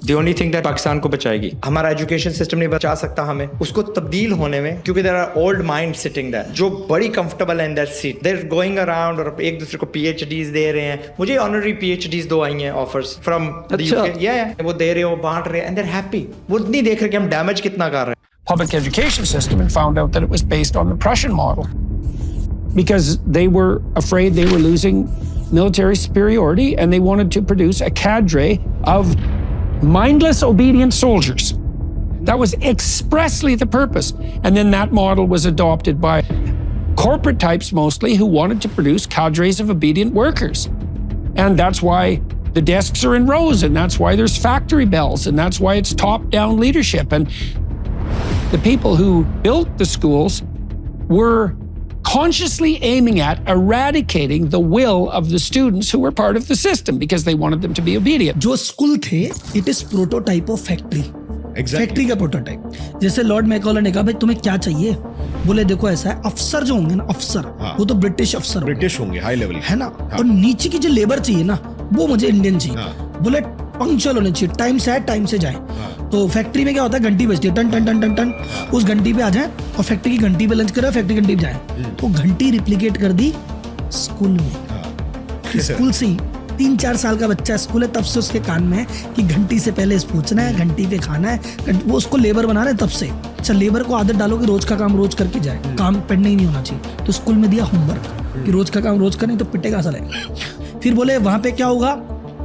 the only thing that Pakistan کو بچائے گی. ہمارا ایجوکیشن سسٹم نہیں بچا سکتا ہمیں اس کو تبدیل ہونے میں, کیونکہ there are old minds sitting there جو بڑی comfortable ہیں in that seat. They're going around اور ایک دوسرے کو PhDs دے رہے ہیں. مجھے honorary PhDs 2 آئی ہیں offers from the UK. Yeah, وہ دے رہے ہیں, وہ بانٹ رہے ہیں, and they're happy. وہ نہیں دیکھ رہے کہ ہم ڈیمیج کتنا کر رہے ہیں. Public education system and found out that it was based on the Prussian model because they were afraid they were losing military superiority and they wanted to produce a cadre of mindless, obedient soldiers. That was expressly the purpose. And then that model was adopted by corporate types mostly who wanted to produce cadres of obedient workers. And that's why the desks are in rows, and that's why there's factory bells, and that's why it's top-down leadership. And the people who built the schools were consciously aiming at eradicating the will of the students who were part of the system because they wanted them to be obedient. जो school थे, it is prototype of factory. Factory का prototype. जैसे Lord Macaulay ने कहा भाई तुम्हें क्या चाहिए, बोले देखो ऐसा है, अफसर जो होंगे ना अफसर, वो तो ब्रिटिश अफसर ब्रिटिश होंगे हाई लेवल है ना, और नीचे की जो लेबर चाहिए ना वो मुझे इंडियन चाहिए. बोले पंक्चुअल होने चाहिए, टाइम से आए टाइम से जाए. तो फैक्ट्री में क्या होता है, घंटी बजती है टन टन टन टन टन, उस घंटी पे आ जाए और फैक्ट्री की घंटी पे लंच करे, फैक्ट्री घंटी पे जाए. तो घंटी रिप्लिकेट कर दी स्कूल में. स्कूल से ही 3-4 साल का बच्चा स्कूल है, तब से उसके कान में है कि घंटी से पहले पहुंचना है, घंटी पे खाना है. वो उसको लेबर बना रहे हैं तब से. अच्छा, लेबर को आदत डालो कि रोज का काम रोज करके जाए, काम पेंडिंग नहीं होना चाहिए. तो स्कूल में दिया होमवर्क कि रोज का काम रोज करें, तो पिटेगा साले. फिर बोले वहां पे क्या होगा,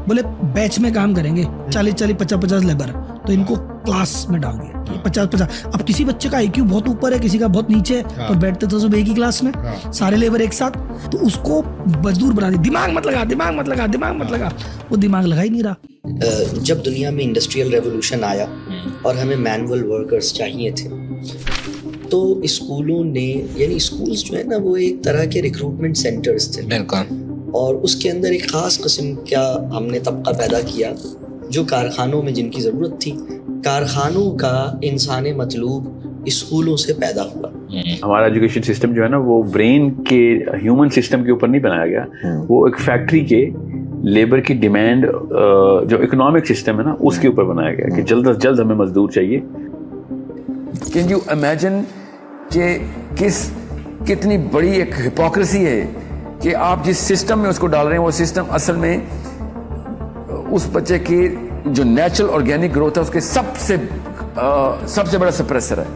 बोले बैच में काम करेंगे 40-40 50-50 लेबर, तो इनको क्लास में डाल दिया 50-50. अब किसी बच्चे का IQ बहुत ऊपर है, किसी का बहुत नीचे है, तो बैठते तो सब एक ही क्लास में, सारे लेबर एक साथ, तो उसको मजदूर बना दिया. दिमाग मत लगा, दिमाग मत लगा, दिमाग मत लगा. वो दिमाग लगा ही नहीं रहा. जब दुनिया में इंडस्ट्रियल रेवोल्यूशन आया और हमें मैनुअल वर्कर्स चाहिए थे, तो स्कूलों ने, यानी स्कूल्स जो है ना, वो एक तरह के रिक्रूटमेंट सेंटर्स थे. बिल्कुल. और उसके अंदर एक ख़ास किस्म का हमने तबका पैदा किया जो कारखानों में जिनकी ज़रूरत थी. कारखानों का इंसान मतलूब स्कूलों से पैदा हुआ. हमारा एजुकेशन सिस्टम जो है ना, वो ब्रेन के ह्यूमन सिस्टम के ऊपर नहीं बनाया गया. वो एक फैक्ट्री के लेबर की डिमांड, जो इकोनॉमिक सिस्टम है ना, उसके ऊपर बनाया गया कि जल्द से जल्द हमें मजदूर चाहिए. कैन यू इमेजिन कि कितनी बड़ी एक हिपोक्रेसी है कि आप जिस सिस्टम में उसको डाल रहे हैं, वो सिस्टम असल में उस बच्चे की जो नेचुरल ऑर्गेनिक ग्रोथ है उसके सबसे बड़ा सप्रेसर है.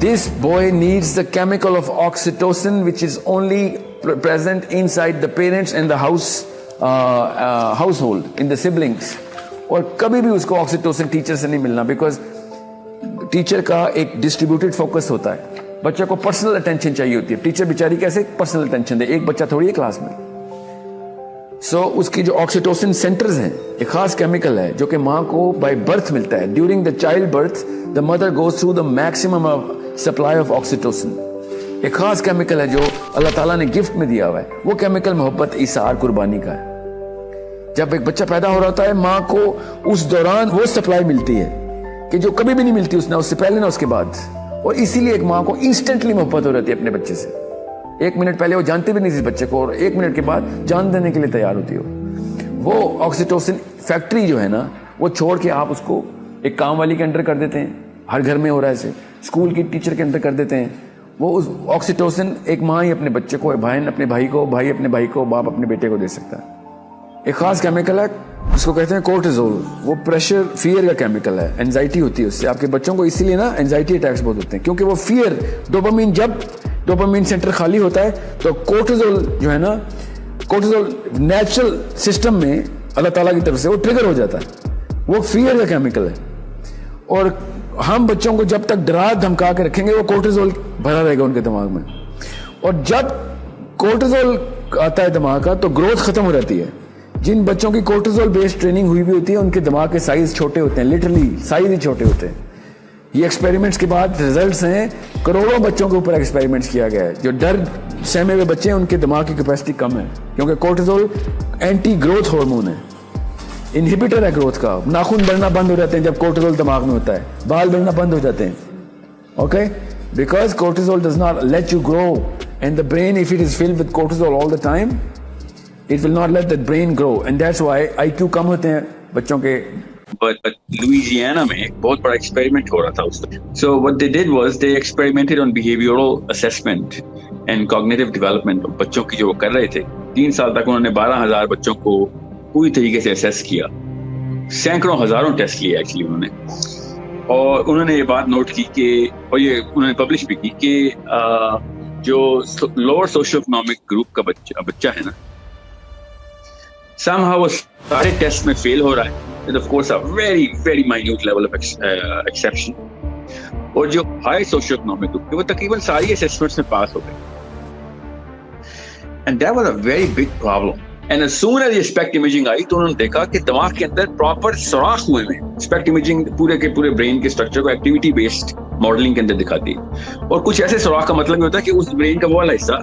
This boy needs the chemical of oxytocin which is only present inside the parents and the house hold in the siblings. और कभी भी उसको ऑक्सीटोसिन टीचर से नहीं मिलना, बिकॉज टीचर का एक डिस्ट्रीब्यूटेड फोकस होता है. बच्चे को पर्सनल अटेंशन चाहिए होती है. टीचर बेचारी कैसे पर्सनल अटेंशन दे, एक बच्चा थोड़ी है क्लास में. सो उसकी जो ऑक्सीटोसिन सेंटर्स हैं, एक खास केमिकल है जो कि माँ को बाय बर्थ मिलता है. During the child birth the mother goes through the maximum supply of oxytocin. एक खास केमिकल है जो अल्लाह ताला ने गिफ्ट में दिया हुआ है. वो केमिकल मोहब्बत, इसार, कुर्बानी का है. जब एक बच्चा पैदा हो रहा होता है, माँ को उस दौरान वो सप्लाई मिलती है कि जो कभी भी नहीं मिलती उसने, उससे पहले ना उसके बाद. और इसीलिए एक माँ को इंस्टेंटली मोहब्बत हो जाती है अपने बच्चे से. 1 मिनट पहले वो जानती भी नहीं थी बच्चे को, और 1 मिनट के बाद जान देने के लिए तैयार होती हो. वो ऑक्सीटोसिन फैक्ट्री जो है ना, वो छोड़ के आप उसको एक काम वाली के अंडर कर देते हैं. हर घर में हो रहा है ऐसे, स्कूल की टीचर के अंडर कर देते हैं. वो उस ऑक्सीटोसिन एक माँ ही अपने बच्चे को, बहन अपने भाई को, भाई अपने भाई को, बाप अपने बेटे को दे सकता है. एक खास केमिकल है, इसको कहते हैं कोर्टिजोल. वो प्रेशर, फियर का केमिकल है. एंजाइटी होती है उससे आपके बच्चों को, इसीलिए ना एंजाइटी अटैक्स बहुत होते हैं, क्योंकि वो फियर, डोपामिन, जब डोपामिन सेंटर खाली होता है तो कोर्टिजोल जो है ना, कोर्टिजोल नेचुरल सिस्टम में अल्लाह ताला की तरफ से वो ट्रिगर हो जाता है. वो फियर का केमिकल है. और हम बच्चों को जब तक डरा धमका के रखेंगे, वो कोर्टिजोल भरा रहेगा उनके दिमाग में. और जब कोर्टिजोल आता है दिमाग का, तो ग्रोथ खत्म हो जाती है. जिन बच्चों की कोर्टिजोल बेस्ड ट्रेनिंग हुई भी होती है, उनके दिमाग के साइज छोटे होते हैं, लिटरली साइज ही छोटे होते हैं. ये एक्सपेरिमेंट्स के बाद रिजल्ट्स हैं. करोड़ों बच्चों के ऊपर एक्सपेरिमेंट्स किया गया है. जो डर सहमे हुए बच्चे हैं, उनके दिमाग की कैपेसिटी कम है, क्योंकि कोर्टिजोल एंटी ग्रोथ हार्मोन है, इनहिबिटर है ग्रोथ का. नाखून बढ़ना बंद हो जाते हैं जब कोर्टिजोल दिमाग में होता है, बाल बढ़ना बंद हो जाते हैं. Okay, because cortisol does not let you grow, and the brain, if it is filled with cortisol all the time, it will not let the brain grow, and that's why IQ कम होते हैं बच्चों के but Louisiana में एक बहुत बड़ा experiment हो रहा था उस वक्त. So what they did was they experimented on behavioral assessment and cognitive development. बच्चों की जो वो कर रहे थे, 3 साल तक उन्होंने 12,000 बच्चों को पूरी तरीके से assess किया. सैकड़ों हजारों टेस्ट लिए एक्चुअली उन्होंने, और उन्होंने ये बात नोट की कि, और ये उन्होंने पब्लिश भी की कि जो लोअर सोशियो इकोनॉमिक ग्रुप का बच्चा है ना, somehow वो सारे टेस्ट में फेल हो रहा है, with of course a very very minute level of exception, और जो हाई सोशियो इकोनॉमिक ग्रुप वो तकरीबन सारी असेसमेंट्स में पास हो गए. And that was a very big problem. And as soon as ये स्पेक्ट इमेजिंग आई तो उन्होंने देखा कि दिमाग के अंदर प्रॉपर सुराख हुए हैं. स्पेक्ट इमेजिंग पूरे के पूरे ब्रेन के स्ट्रक्चर को एक्टिविटी बेस्ड मॉडलिंग के अंदर दिखाती है, और कुछ ऐसे सुराख का मतलब होता है कि उस ब्रेन का वो वाला हिस्सा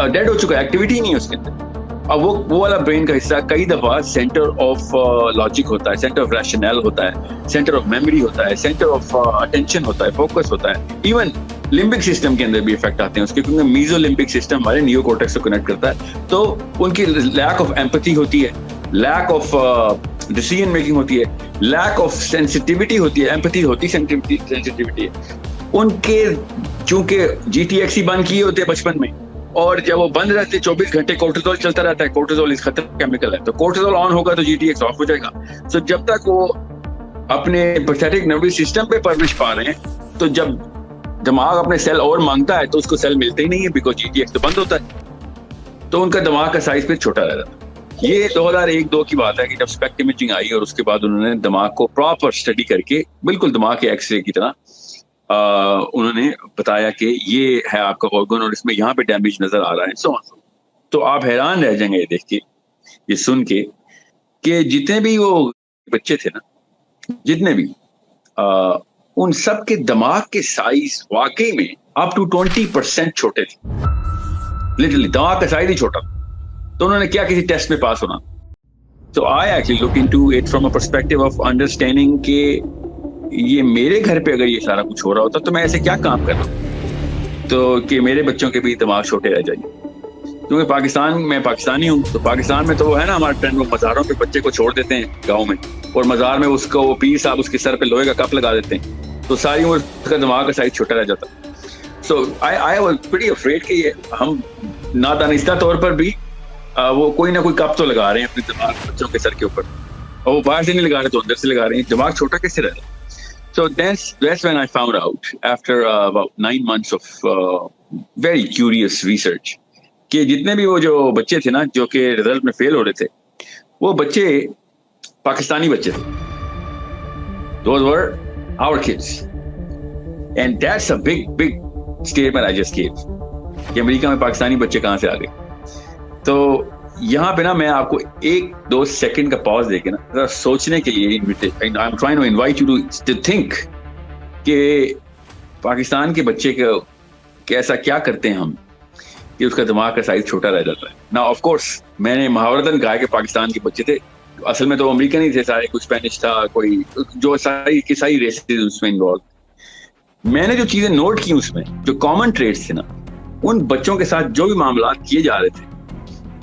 डेड हो चुका है, एक्टिविटी नहीं है उसके अंदर. अब वो वाला ब्रेन का हिस्सा कई दफा सेंटर ऑफ लॉजिक होता है, सेंटर ऑफ रैशनल होता है, सेंटर ऑफ मेमोरी होता है, सेंटर ऑफ अटेंशन होता है, फोकस होता है. इवन लिम्बिक सिस्टम के अंदर भी इफेक्ट आते हैं उसके, क्योंकि मीजोलिम्बिक सिस्टम हमारे नियोकॉर्टेक्स से कनेक्ट करता है. तो उनकी लैक ऑफ एम्पैथी होती है, लैक ऑफ डिसीजन मेकिंग होती है, लैक ऑफ सेंसिटिविटी होती है. एम्पैथी होती है, सेंसिटिविटी है. उनके चूंकि GTX बंद किए होते हैं बचपन में, और जब वो बंद रहते 24 घंटे कोर्टिसोल चलता रहता है. कोर्टिसोल इस खतरनाक केमिकल है, तो कोर्टिसोल ऑन होगा तो GTX ऑफ हो जाएगा. तो जब तक वो अपने पैथेटिक नर्वस सिस्टम पे परवरिश पा रहे हैं, तो जब दिमाग अपने सेल और मांगता है तो उसको सेल मिलते ही नहीं है, बिकॉज GTX तो बंद होता है. तो उनका दिमाग का साइज फिर छोटा रहता है. ये 2001-2 की बात है कि जब स्पेक्ट इमेजिंग आई, और उसके बाद उन्होंने दिमाग को प्रॉपर स्टडी करके बिल्कुल दिमाग के एक्सरे की तरह उन्होंने बताया कि ये है आपका ऑर्गन और इसमें यहाँ पे डैमेज नजर आ रहा है. तो आप हैरान रह जाएंगे ये देख के, ये सुन के, कि जितने भी वो बच्चे थे ना, जितने भी उन सब के दिमाग के साइज वाकई में अप टू 20% छोटे थे. लिटरली दिमाग का साइज ही छोटा. तो उन्होंने क्या किसी टेस्ट में पास होना. So I actually look into it from a perspective of understanding कि ये मेरे घर पे अगर ये सारा कुछ हो रहा होता तो मैं ऐसे क्या काम कर रहा हूँ, तो कि मेरे बच्चों के भी दिमाग छोटे रह जाएंगे. क्योंकि मैं पाकिस्तानी हूँ, तो पाकिस्तान में तो वो है ना हमारे ट्रेंड, वो मज़ारों पे बच्चे को छोड़ देते हैं गाँव में, और मज़ार में उसको वो पीर साहब उसके सर पे लोहे का कप लगा देते हैं, तो सारी उम्र उसका दिमाग का साइज छोटा रह जाता. सो आई वाज प्रीटी अफ्रेड कि ये हम नादानिस्ता तौर पर भी वो कोई ना कोई कप तो लगा रहे हैं अपने दिमाग बच्चों के सर के ऊपर, और वो बाहर से नहीं लगा रहे तो अंदर से लगा रहे हैं. दिमाग छोटा कैसे रह रहा है? So that's when I found out after about 9 months of very curious research कि जितने भी वो जो बच्चे थे ना जो कि रिजल्ट में फेल हो रहे थे, वो बच्चे पाकिस्तानी बच्चे थे. Those were our kids, and that's a big statement I just gave कि अमेरिका में पाकिस्तानी बच्चे कहाँ से आ गए. तो यहाँ पे ना मैं आपको 1-2 सेकंड का पॉज देके ना जरा सोचने के लिए I am trying to invite you to think कि पाकिस्तान के बच्चे को ऐसा क्या करते हैं हम कि उसका दिमाग का साइज छोटा रह जाता है. ना ऑफ कोर्स मैंने मुहावरतन कहा कि पाकिस्तान के बच्चे थे, असल में तो अमेरिकन ही थे सारे, कुछ स्पेनिश था, कोई जो सारी रेसेस उसमें इन्वॉल्व. मैंने जो चीजें नोट की उसमें जो कॉमन ट्रेड्स थे ना, उन बच्चों के साथ जो भी मामला किए जा रहे थे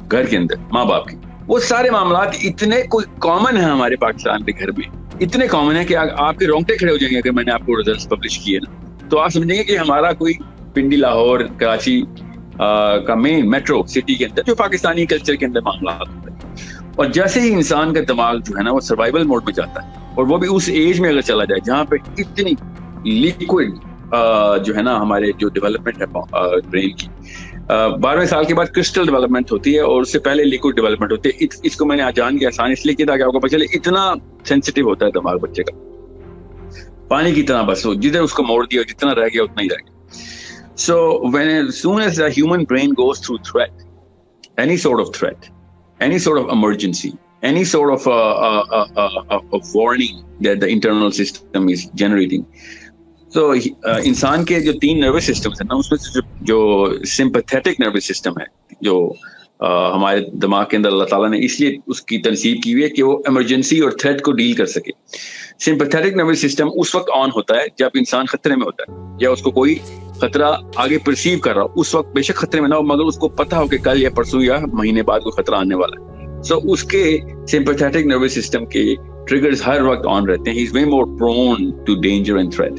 घर के अंदर माँ बाप के, वो सारे मामला इतने कोई कॉमन है हमारे पाकिस्तान के घर में, इतने कॉमन है कि आपके रोंगटे खड़े हो जाएंगे अगर मैंने आपको रिजल्ट्स पब्लिश किए ना, तो आप समझेंगे कि हमारा कोई पिंडी, लाहौर, कराची का मेन मेट्रो सिटी के अंदर जो पाकिस्तानी कल्चर के अंदर मामला होता है. और जैसे ही इंसान का दिमाग जो है ना वो सर्वाइवल मोड में जाता है, और वो भी उस एज में अगर चला जाए जहाँ पे इतनी लिक्विड जो है ना हमारे जो डेवलपमेंट है ब्रेन की, 12वें साल के बाद क्रिस्टल डेवलपमेंट होती है और उससे पहले लिक्विड डेवलपमेंट होती है. इसको मैंने आज जान के आसान इसलिए किया ताकि आपको पता चले इतना सेंसिटिव होता है दिमाग बच्चे का, पानी की तरह. बस जिधर उसको मोड़ दिया जितना रह गया उतना ही रह गया. So as soon as the human brain goes through threat, any sort of threat, any sort of emergency, any sort of a warning that the internal system is generating, तो इंसान के जो 3 नर्वस सिस्टम्स हैं ना, उसमें से जो sympathetic nervous system है जो हमारे दिमाग के अंदर अल्लाह ताला ने इसलिए उसकी तनसीब की हुई है कि वो इमरजेंसी और थ्रेट को डील कर सके. सिंपैथेटिक नर्वस सिस्टम उस वक्त ऑन होता है जब इंसान खतरे में होता है या उसको कोई खतरा आगे परसीव कर रहा हो. उस वक्त बेशक खतरे में ना हो, मगर उसको पता हो कि कल या परसों या महीने बाद कोई खतरा आने वाला है. So उसके sympathetic nervous system के triggers हर वक्त on रहते हैं. He's way more prone to danger and threat.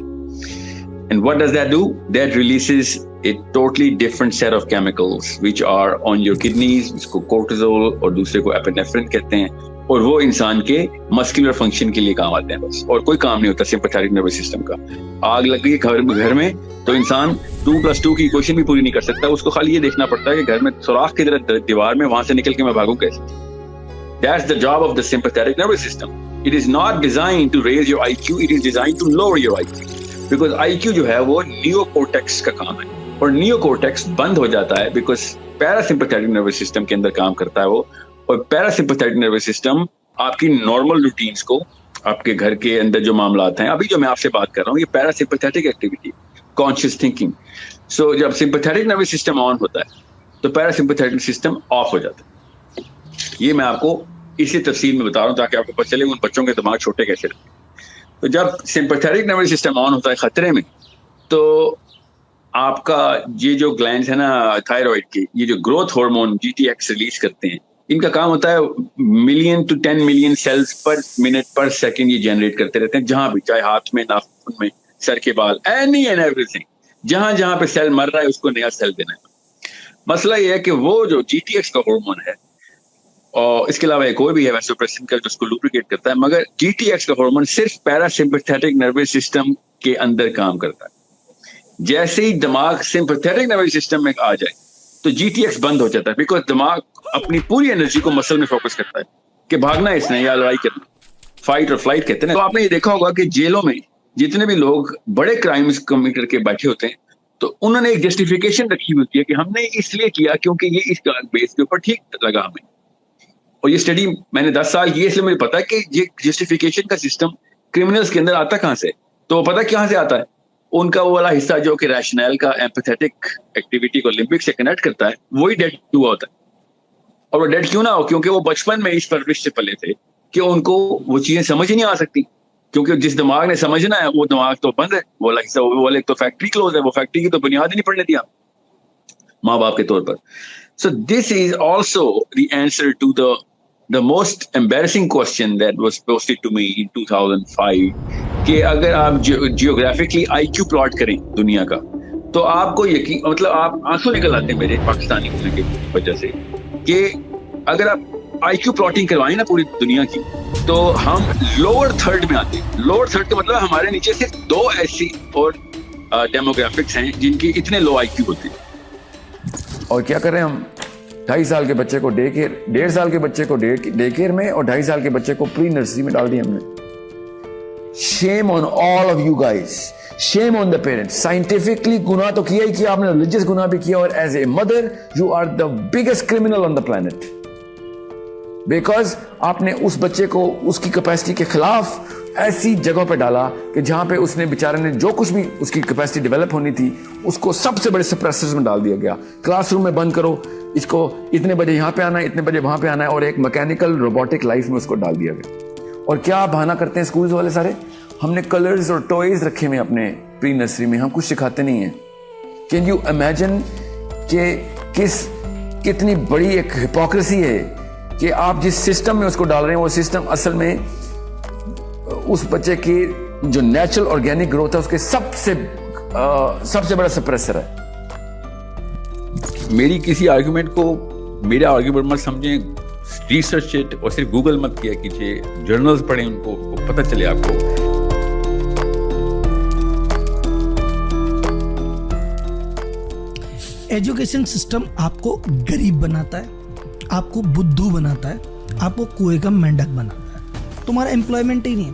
And what does that do? That releases a totally different set of chemicals which are on your kidneys, इसको cortisol और दूसरे को epinephrine कहते हैं, और वो इंसान के मस्कुलर फंक्शन के लिए काम आते हैं बस, और कोई काम नहीं होता सिंपैथेटिक नर्वस सिस्टम का. आग लग गई घर में तो इंसान 2+2 की इक्वेशन भी पूरी नहीं कर सकता. उसको खाली ये देखना पड़ता है कि घर में सुराख की तरह दीवार में, वहां से निकल के मैं भागूं कैसे. That's the job of the sympathetic nervous system. It is not designed to raise your IQ, it is designed to lower your IQ. Because IQ जो है वो नियोकॉर्टेक्स का काम है, और नियोकॉर्टेक्स बंद हो जाता है बिकॉज पैरासिम्पैथेटिक नर्वस सिस्टम के अंदर काम करता है वो. और पैरासिम्पैथेटिक नर्वस सिस्टम आपकी नॉर्मल रूटीन्स को, आपके घर के अंदर जो मामलात हैं, अभी जो मैं आपसे बात कर रहा हूँ, ये पैरासिम्पैथेटिक एक्टिविटी, कॉन्शियस थिंकिंग. सो जब सिम्पैथेटिक नर्वस सिस्टम ऑन होता है तो पैरासिम्पैथेटिक सिस्टम ऑफ हो जाता है. ये मैं आपको इसी तफसील में बता रहा हूँ ताकि आपको पता चले उन बच्चों के दिमाग छोटे कैसे रहते हैं. तो जब सिम्पैथेटिक नर्वस सिस्टम ऑन होता है खतरे में, तो आपका ये जो ग्लैंड्स है ना थायराइड के, ये जो ग्रोथ हार्मोन GTX रिलीज करते हैं, इनका काम होता है million to 10 million sales per minute per second ये जनरेट करते रहते हैं, जहां भी, चाहे हाथ में, नाखून में, सर के बाल, एनी एंड एवरीथिंग. जहां जहां पे सेल मर रहा है उसको नया सेल देना है. मसला ये है कि वो जो GTX का हार्मोन है, और इसके अलावा एक और भी है वैसोप्रेसिन का जो उसको लुब्रिकेट करता है, मगर GTX का हार्मोन सिर्फ पैरासिम्पैथेटिक नर्वस सिस्टम के अंदर काम करता है. जैसे ही दिमाग सिंपैथेटिक नर्वस सिस्टम में आ जाए तो GTX बंद हो जाता है, बिकॉज दिमाग अपनी पूरी एनर्जी को मसल में फोकस करता है कि भागना है इसने या लड़ाई करना, फाइट और फ्लाइट कहते हैं. तो आपने ये देखा होगा कि जेलों में जितने भी लोग बड़े क्राइम्स कमिट करके बैठे होते हैं, तो उन्होंने एक जस्टिफिकेशन रखी होती है कि हमने इसलिए किया क्योंकि ये इस बेस के ऊपर ठीक लगा हमें. और ये स्टडी मैंने 10 साल की, इसलिए मुझे पता है कि ये जस्टिफिकेशन का सिस्टम क्रिमिनल्स के अंदर आता कहां से. तो पता कहां से आता है? उनका वो वाला हिस्सा जो कि रैशनल का एम्पैथेटिक एक्टिविटी को लिम्बिक से कनेक्ट करता है, वही डेड हुआ होता है. और वो डेड क्यों ना हो? क्योंकि वो बचपन में इस परवरिश से पले थे कि उनको वो चीजें समझ ही नहीं आ सकती, क्योंकि जिस दिमाग ने समझना है वो दिमाग तो बंद है, वो वाला हिस्सा, वो वाले तो फैक्ट्री क्लोज है, वो फैक्ट्री की तो बुनियाद ही नहीं पड़ने दिया माँ बाप के तौर पर. So this is also the answer to the most embarrassing question that was posted to me in 2005 कि अगर आप जियोग्राफिकली IQ प्लॉट करें दुनिया का, तो आपको यकीन, मतलब आप आंसू निकल आते हैं मेरे पाकिस्तानी होने की वजह से, कि अगर आप IQ प्लॉटिंग करवाएं ना पूरी दुनिया की, तो हम लोअर थर्ड में आते हैं. लोअर थर्ड का मतलब हमारे नीचे सिर्फ 2 ऐसी और डेमोग्राफिक्स हैं जिनकी इतने लो IQ होते हैं. और क्या करें हम? 2.5 साल के बच्चे को डे केयर, 1.5 साल के बच्चे को डे केयर में, और 2.5 साल के बच्चे को प्री नर्सरी में डाल दिया हमने. Shame on all of you guys, shame on the parents. Scientifically गुनाह तो किया ही किया आपने, रिलीजियस गुनाह भी किया, और as a mother you are the biggest criminal on the planet, because आपने उस बच्चे को उसकी कैपेसिटी के खिलाफ ऐसी जगह पे डाला कि जहां पे उसने बेचारे ने जो कुछ भी उसकी कैपेसिटी डेवलप होनी थी उसको सबसे बड़े सप्रेसर्स में डाल दिया गया. क्लासरूम में बंद करो, इसको इतने बजे यहाँ पे आना है, इतने बजे वहां पे आना है, और एक मैकेनिकल रोबोटिक लाइफ में उसको डाल दिया गया. और क्या बहाना करते हैं स्कूल्स वाले सारे? हमने कलर्स और टॉयज रखे हुए अपने प्री नर्सरी में, हम कुछ सिखाते नहीं हैं. कैन यू इमेजिन कि कितनी बड़ी एक हिपोक्रेसी है कि आप जिस सिस्टम में उसको डाल रहे हैं वो सिस्टम असल में उस बच्चे की जो नेचुरल ऑर्गेनिक ग्रोथ है उसके सबसे बड़ा सप्रेसर है. मेरी किसी आर्गुमेंट को मेरा आर्गुमेंट मत समझें, रिसर्च इट, और सिर्फ गूगल मत किया कीजिए, जर्नल्स पढ़ें, उनको पता चले आपको. एजुकेशन सिस्टम आपको गरीब बनाता है, आपको बुद्धू बनाता है, आपको कुएं का मेंढक बनाता है. तुम्हारा एम्प्लॉयमेंट ही नहीं है.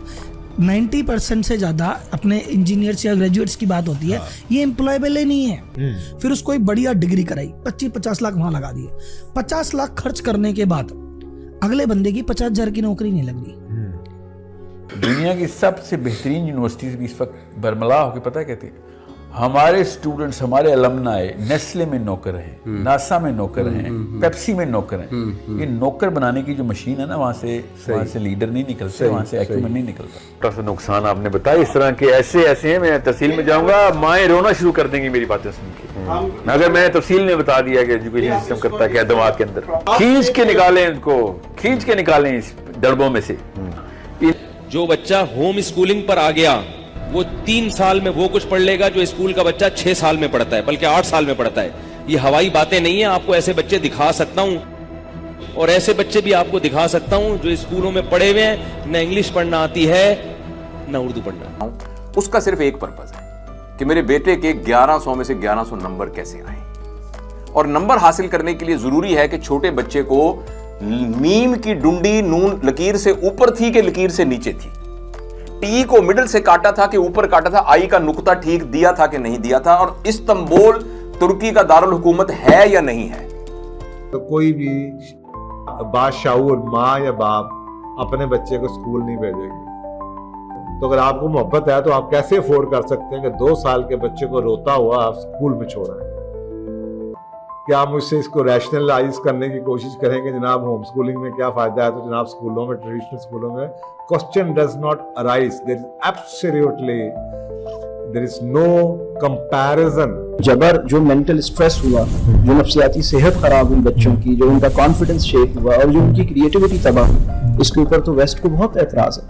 90% से ज्यादा अपने इंजीनियर्स या ग्रेजुएट्स की बात होती है, ये एम्प्लॉयबल ही नहीं है. फिर उसको एक बढ़िया डिग्री कराई, 25-50 लाख वहां लगा दिए. 50 लाख खर्च करने के बाद अगले बंदे की 50,000 की नौकरी नहीं लग रही. दुनिया की सबसे बेहतरीन यूनिवर्सिटीज भी इस वक्त बरमला होकर पता है कहते हैं ہمارے اسٹوڈنٹس ہمارے المنائے نیسلے میں نوکر ہیں, ناسا میں نوکر ہیں, پیپسی میں نوکر ہیں. یہ نوکر بنانے کی جو مشین ہے نا, وہاں سے لیڈر نہیں نکلتا, وہاں سے ایکومن نہیں نکلتا. سے نقصان آپ نے بتایا اس طرح کے ایسے ہیں, میں تفصیل میں جاؤں گا, مائیں رونا شروع کر دیں گی میری باتیں سن کے. اگر میں تفصیل میں بتا دیا کہ ایجوکیشن سسٹم کرتا کیا دماغ کے اندر, کھینچ کے نکالیں ان کو, کھینچ کے نکالیں اس ڈربوں میں سے. جو بچہ ہوم اسکولنگ پر آ گیا وہ 3 سال میں وہ کچھ پڑھ لے گا جو اسکول کا بچہ 6 سال میں پڑھتا ہے, بلکہ 8 سال میں پڑھتا ہے. یہ ہوائی باتیں نہیں ہیں, آپ کو ایسے بچے دکھا سکتا ہوں, اور ایسے بچے بھی آپ کو دکھا سکتا ہوں جو اسکولوں میں پڑھے ہوئے ہیں, نہ انگلش پڑھنا آتی ہے نہ اردو پڑھنا. اس کا صرف ایک پرپز ہے کہ میرے بیٹے کے 1100 میں سے 1100 نمبر کیسے آئیں, اور نمبر حاصل کرنے کے لیے ضروری ہے کہ چھوٹے بچے کو میم کی ڈنڈی نون لکیر سے اوپر تھی کہ لکیر سے نیچے تھی, ٹی کو مڈل سے کاٹا تھا کہ اوپر کاٹا تھا, آئی کا نقطہ ٹھیک دیا تھا کہ نہیں دیا تھا, اور استنبول ترکی کا دارالحکومت ہے یا نہیں ہے. تو کوئی بھی باشعور ماں یا باپ اپنے بچے کو اسکول نہیں بھیجے گی. تو اگر آپ کو محبت ہے تو آپ کیسے افورڈ کر سکتے ہیں کہ 2 سال کے بچے کو روتا ہوا آپ اسکول میں چھوڑیں؟ کیا آپ مجھ سے اس کو ریشنلائز کرنے کی کوشش کریں کہ جناب ہوم اسکولنگ میں کیا فائدہ ہے, تو جناب اسکولوں میں, ٹریڈیشنل اسکولوں میں question does not arise. There is absolutely, there is no comparison. جبر جو مینٹل سٹریس ہوا, جو نفسیاتی صحت خراب ہوئی بچوں کی, جو ان کا کانفیڈنس شیک ہوا, اور جو ان کی کریٹیوٹی تباہ, اس کے اوپر تو ویسٹ کو بہت اعتراض ہے.